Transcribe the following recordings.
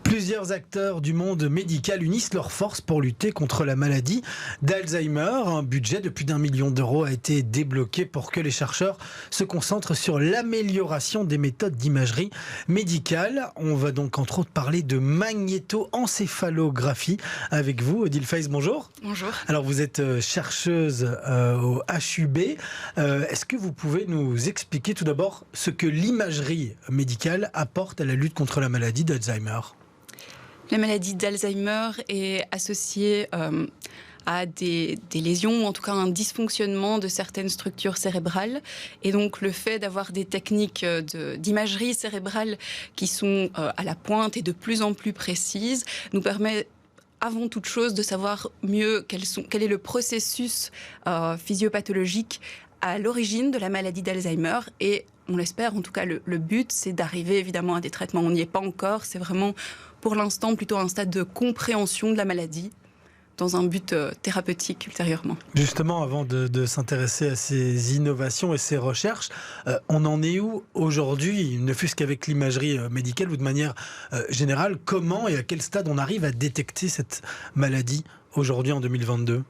Plusieurs acteurs du monde médical unissent leurs forces pour lutter contre la maladie d'Alzheimer. Un budget de plus d'1 million d'euros a été débloqué pour que les chercheurs se concentrent sur l'amélioration des méthodes d'imagerie médicale. On va donc entre autres parler de magnétoencéphalographie avec vous, Odile Feiss, bonjour. Bonjour. Alors vous êtes chercheuse au HUB. Est-ce que vous pouvez nous expliquer tout d'abord ce que l'imagerie médicale apporte à la lutte contre la maladie d'Alzheimer ? La maladie d'Alzheimer est associée à des lésions, ou en tout cas un dysfonctionnement de certaines structures cérébrales. Et donc le fait d'avoir des techniques d'imagerie cérébrale qui sont à la pointe et de plus en plus précises nous permet avant toute chose de savoir mieux quel est le processus physiopathologique à l'origine de la maladie d'Alzheimer. Et on l'espère, en tout cas le but, c'est d'arriver évidemment à des traitements. On n'y est pas encore, c'est vraiment pour l'instant plutôt un stade de compréhension de la maladie dans un but thérapeutique ultérieurement. Justement, avant de s'intéresser à ces innovations et ces recherches, on en est où aujourd'hui, ne fût-ce qu'avec l'imagerie médicale ou de manière générale, comment et à quel stade on arrive à détecter cette maladie aujourd'hui en 2022 ?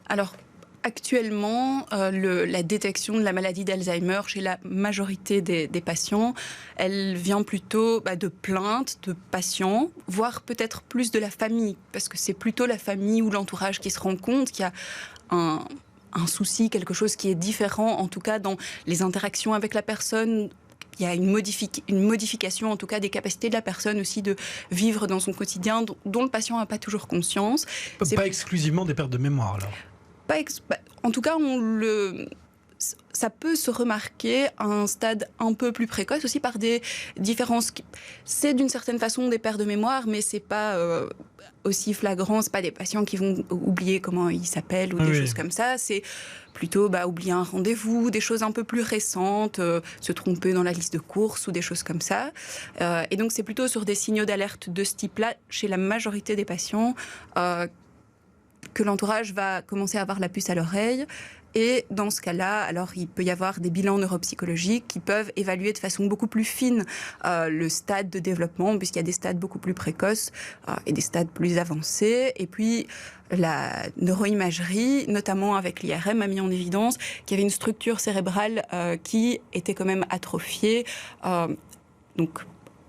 Alors, actuellement, la détection de la maladie d'Alzheimer chez la majorité des patients, elle vient plutôt de plaintes de patients, voire peut-être plus de la famille, parce que c'est plutôt la famille ou l'entourage qui se rend compte qu'il y a un souci, quelque chose qui est différent, en tout cas dans les interactions avec la personne. Il y a une modification, en tout cas, des capacités de la personne aussi de vivre dans son quotidien, dont le patient n'a pas toujours conscience. Pas exclusivement des pertes de mémoire, alors. En tout cas, ça peut se remarquer à un stade un peu plus précoce, aussi par des différences. C'est d'une certaine façon des pertes de mémoire, mais c'est pas aussi flagrant. C'est pas des patients qui vont oublier comment ils s'appellent ou des choses comme ça. C'est plutôt oublier un rendez-vous, des choses un peu plus récentes, se tromper dans la liste de courses ou des choses comme ça. Et donc c'est plutôt sur des signaux d'alerte de ce type-là, chez la majorité des patients, que l'entourage va commencer à avoir la puce à l'oreille. Et dans ce cas-là, alors il peut y avoir des bilans neuropsychologiques qui peuvent évaluer de façon beaucoup plus fine le stade de développement, puisqu'il y a des stades beaucoup plus précoces et des stades plus avancés. Et puis la neuroimagerie, notamment avec l'IRM, a mis en évidence qu'il y avait une structure cérébrale qui était quand même atrophiée. Donc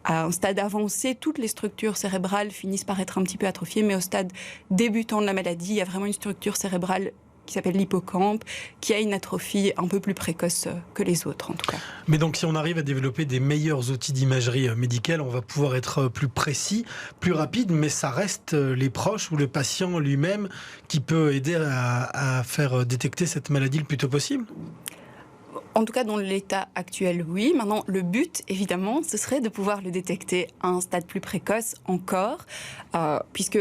à un stade avancé, toutes les structures cérébrales finissent par être un petit peu atrophiées, mais au stade débutant de la maladie, il y a vraiment une structure cérébrale qui s'appelle l'hippocampe, qui a une atrophie un peu plus précoce que les autres, en tout cas. Mais donc, si on arrive à développer des meilleurs outils d'imagerie médicale, on va pouvoir être plus précis, plus rapide, mais ça reste les proches ou le patient lui-même qui peut aider à faire détecter cette maladie le plus tôt possible ? En tout cas, dans l'état actuel, oui. Maintenant, le but, évidemment, ce serait de pouvoir le détecter à un stade plus précoce encore, puisque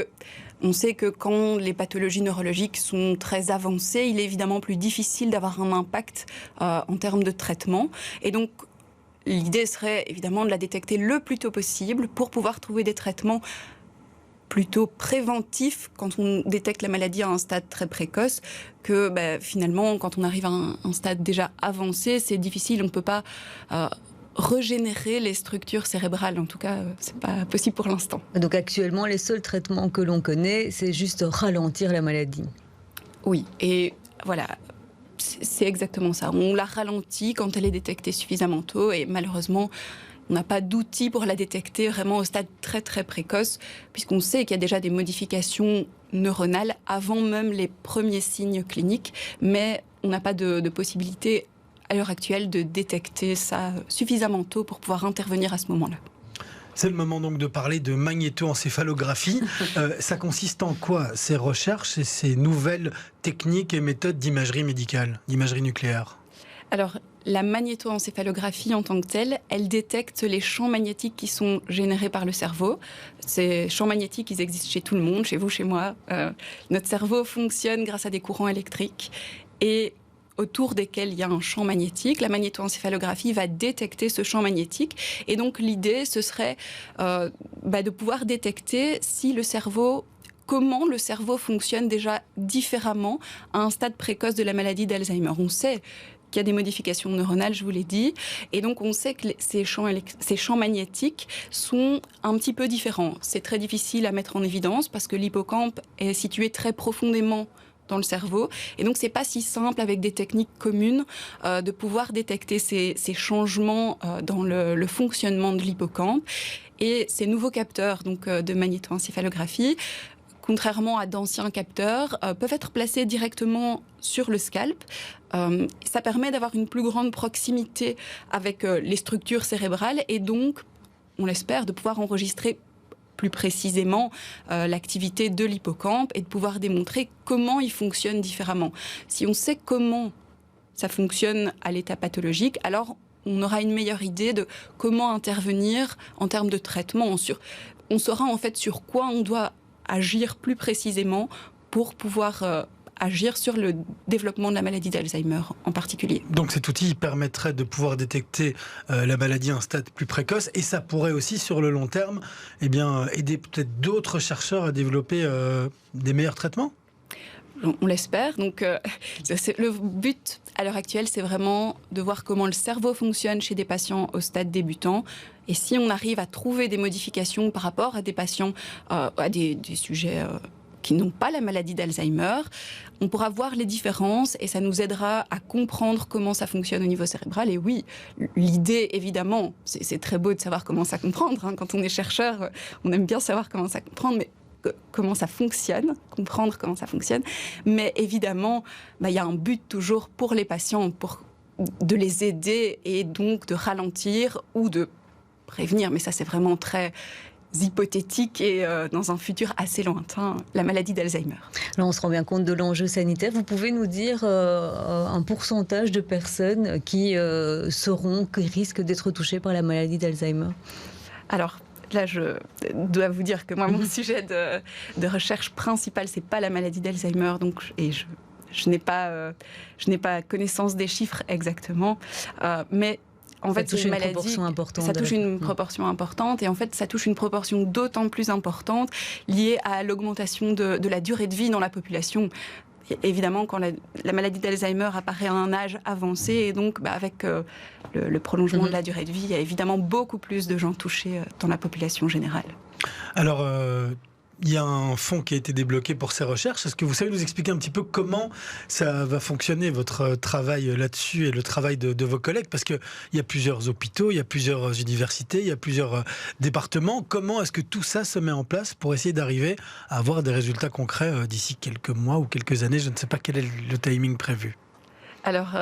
on sait que quand les pathologies neurologiques sont très avancées, il est évidemment plus difficile d'avoir un impact en termes de traitement. Et donc, l'idée serait évidemment de la détecter le plus tôt possible pour pouvoir trouver des traitements plutôt préventif quand on détecte la maladie à un stade très précoce que finalement, quand on arrive à un stade déjà avancé, c'est difficile, on ne peut pas régénérer les structures cérébrales. En tout cas, c'est pas possible pour l'instant. Donc actuellement, les seuls traitements que l'on connaît, c'est juste ralentir la maladie. Oui, et voilà, c'est exactement ça. On la ralentit quand elle est détectée suffisamment tôt et malheureusement, on n'a pas d'outils pour la détecter vraiment au stade très très précoce, puisqu'on sait qu'il y a déjà des modifications neuronales avant même les premiers signes cliniques, mais on n'a pas de possibilité à l'heure actuelle de détecter ça suffisamment tôt pour pouvoir intervenir à ce moment-là. C'est le moment donc de parler de magnétoencéphalographie. Ça consiste en quoi ces recherches et ces nouvelles techniques et méthodes d'imagerie médicale, d'imagerie nucléaire ? Alors, la magnétoencéphalographie en tant que telle, elle détecte les champs magnétiques qui sont générés par le cerveau. Ces champs magnétiques, ils existent chez tout le monde, chez vous, chez moi. Notre cerveau fonctionne grâce à des courants électriques et autour desquels il y a un champ magnétique. La magnétoencéphalographie va détecter ce champ magnétique. Et donc, l'idée, ce serait de pouvoir détecter comment le cerveau fonctionne déjà différemment à un stade précoce de la maladie d'Alzheimer. On sait qu'il y a des modifications neuronales, je vous l'ai dit. Et donc, on sait que ces champs magnétiques sont un petit peu différents. C'est très difficile à mettre en évidence parce que l'hippocampe est situé très profondément dans le cerveau. Et donc, c'est pas si simple avec des techniques communes de pouvoir détecter ces changements dans le fonctionnement de l'hippocampe. Et ces nouveaux capteurs donc, de magnétoencéphalographie, contrairement à d'anciens capteurs, peuvent être placés directement sur le scalp. Ça permet d'avoir une plus grande proximité avec les structures cérébrales et donc, on l'espère, de pouvoir enregistrer plus précisément l'activité de l'hippocampe et de pouvoir démontrer comment il fonctionne différemment. Si on sait comment ça fonctionne à l'état pathologique, alors on aura une meilleure idée de comment intervenir en termes de traitement. On saura en fait sur quoi on doit agir plus précisément pour pouvoir agir sur le développement de la maladie d'Alzheimer en particulier. Donc cet outil permettrait de pouvoir détecter la maladie à un stade plus précoce et ça pourrait aussi sur le long terme aider peut-être d'autres chercheurs à développer des meilleurs traitements ? On l'espère. Donc, le but à l'heure actuelle, c'est vraiment de voir comment le cerveau fonctionne chez des patients au stade débutant. Et si on arrive à trouver des modifications par rapport à des patients, à des sujets qui n'ont pas la maladie d'Alzheimer, on pourra voir les différences et ça nous aidera à comprendre comment ça fonctionne au niveau cérébral. Et oui, l'idée, évidemment, c'est très beau de savoir comment ça comprendre. Quand on est chercheur, on aime bien savoir comment ça comprendre, mais comment ça fonctionne, comprendre comment ça fonctionne. Mais évidemment, il y a un but toujours pour les patients, de les aider et donc de ralentir ou de prévenir. Mais ça, c'est vraiment très hypothétique et dans un futur assez lointain, la maladie d'Alzheimer. Là, on se rend bien compte de l'enjeu sanitaire. Vous pouvez nous dire un pourcentage de personnes qui risquent d'être touchées par la maladie d'Alzheimer ? Alors, là, je dois vous dire que moi, mon sujet de recherche principal, c'est pas la maladie d'Alzheimer, je n'ai pas connaissance des chiffres exactement, mais en fait, c'est une maladie. Ça touche une proportion importante, et en fait, ça touche une proportion d'autant plus importante liée à l'augmentation de la durée de vie dans la population. Et évidemment, quand la maladie d'Alzheimer apparaît à un âge avancé, et donc avec le prolongement de la durée de vie, il y a évidemment beaucoup plus de gens touchés dans la population générale. Alors, il y a un fonds qui a été débloqué pour ces recherches. Est-ce que vous savez nous expliquer un petit peu comment ça va fonctionner, votre travail là-dessus et le travail de vos collègues ? Parce qu'il y a plusieurs hôpitaux, il y a plusieurs universités, il y a plusieurs départements. Comment est-ce que tout ça se met en place pour essayer d'arriver à avoir des résultats concrets d'ici quelques mois ou quelques années ? Je ne sais pas quel est le timing prévu. Alors,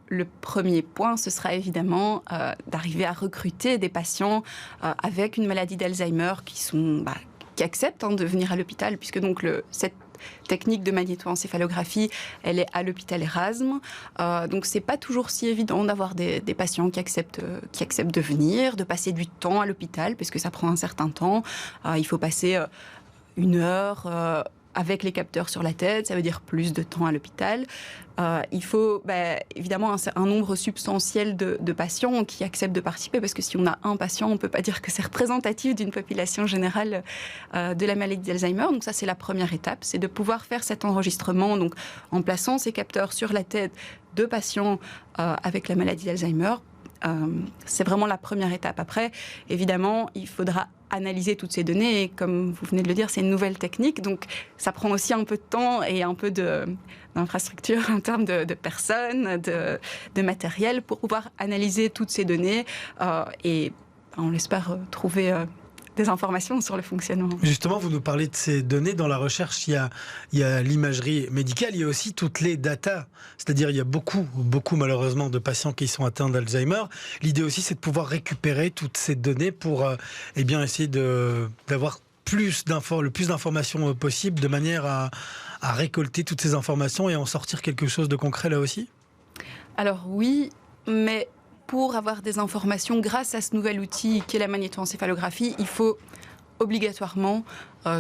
le premier point, ce sera évidemment d'arriver à recruter des patients avec une maladie d'Alzheimer qui acceptent de venir à l'hôpital, puisque donc cette technique de magnétoencéphalographie, elle est à l'hôpital Erasme. Donc c'est pas toujours si évident d'avoir des patients qui acceptent de venir, de passer du temps à l'hôpital, puisque ça prend un certain temps. Il faut passer 1 heure avec les capteurs sur la tête, ça veut dire plus de temps à l'hôpital. Il faut évidemment un nombre substantiel de patients qui acceptent de participer, parce que si on a un patient, on ne peut pas dire que c'est représentatif d'une population générale de la maladie d'Alzheimer. Donc ça, c'est la première étape, c'est de pouvoir faire cet enregistrement donc, en plaçant ces capteurs sur la tête de patients avec la maladie d'Alzheimer. C'est vraiment la première étape. Après, évidemment, il faudra analyser toutes ces données et comme vous venez de le dire, c'est une nouvelle technique, donc ça prend aussi un peu de temps et un peu d'infrastructure en termes de personnes, de matériel pour pouvoir analyser toutes ces données et on espère trouver des informations sur le fonctionnement. Justement, vous nous parlez de ces données. Dans la recherche, il y a l'imagerie médicale, il y a aussi toutes les datas. C'est-à-dire, il y a beaucoup malheureusement de patients qui sont atteints d'Alzheimer. L'idée aussi, c'est de pouvoir récupérer toutes ces données pour essayer d'avoir le plus d'informations possible, de manière à récolter toutes ces informations et en sortir quelque chose de concret là aussi ? Alors oui, mais pour avoir des informations grâce à ce nouvel outil qui est la magnétoencéphalographie, il faut obligatoirement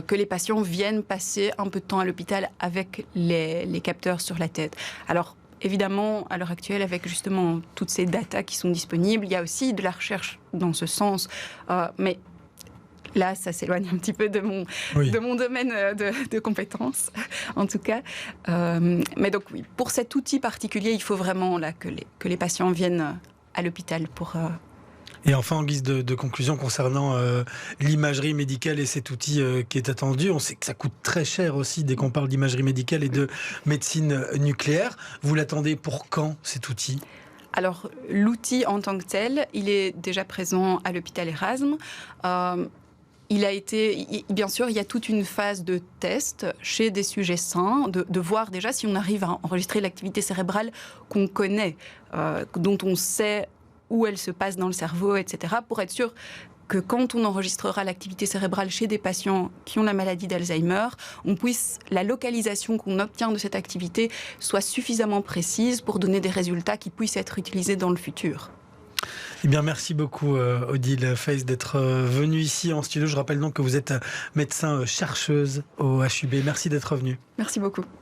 que les patients viennent passer un peu de temps à l'hôpital avec les capteurs sur la tête. Alors, évidemment, à l'heure actuelle, avec justement toutes ces datas qui sont disponibles, il y a aussi de la recherche dans ce sens. Mais Là, ça s'éloigne un petit peu de mon domaine de compétences, en tout cas. Mais donc, oui, pour cet outil particulier, il faut vraiment là, que les patients viennent à l'hôpital pour... Et enfin, en guise de conclusion concernant l'imagerie médicale et cet outil qui est attendu, on sait que ça coûte très cher aussi dès qu'on parle d'imagerie médicale et de médecine nucléaire. Vous l'attendez pour quand, cet outil ? Alors, l'outil en tant que tel, il est déjà présent à l'hôpital Erasme. Bien sûr, il y a toute une phase de test chez des sujets sains, de voir déjà si on arrive à enregistrer l'activité cérébrale qu'on connaît, dont on sait où elle se passe dans le cerveau, etc., pour être sûr que quand on enregistrera l'activité cérébrale chez des patients qui ont la maladie d'Alzheimer, la localisation qu'on obtient de cette activité soit suffisamment précise pour donner des résultats qui puissent être utilisés dans le futur. Eh bien, merci beaucoup Odile Feiss d'être venue ici en studio. Je rappelle donc que vous êtes médecin chercheuse au HUB. Merci d'être venue. Merci beaucoup.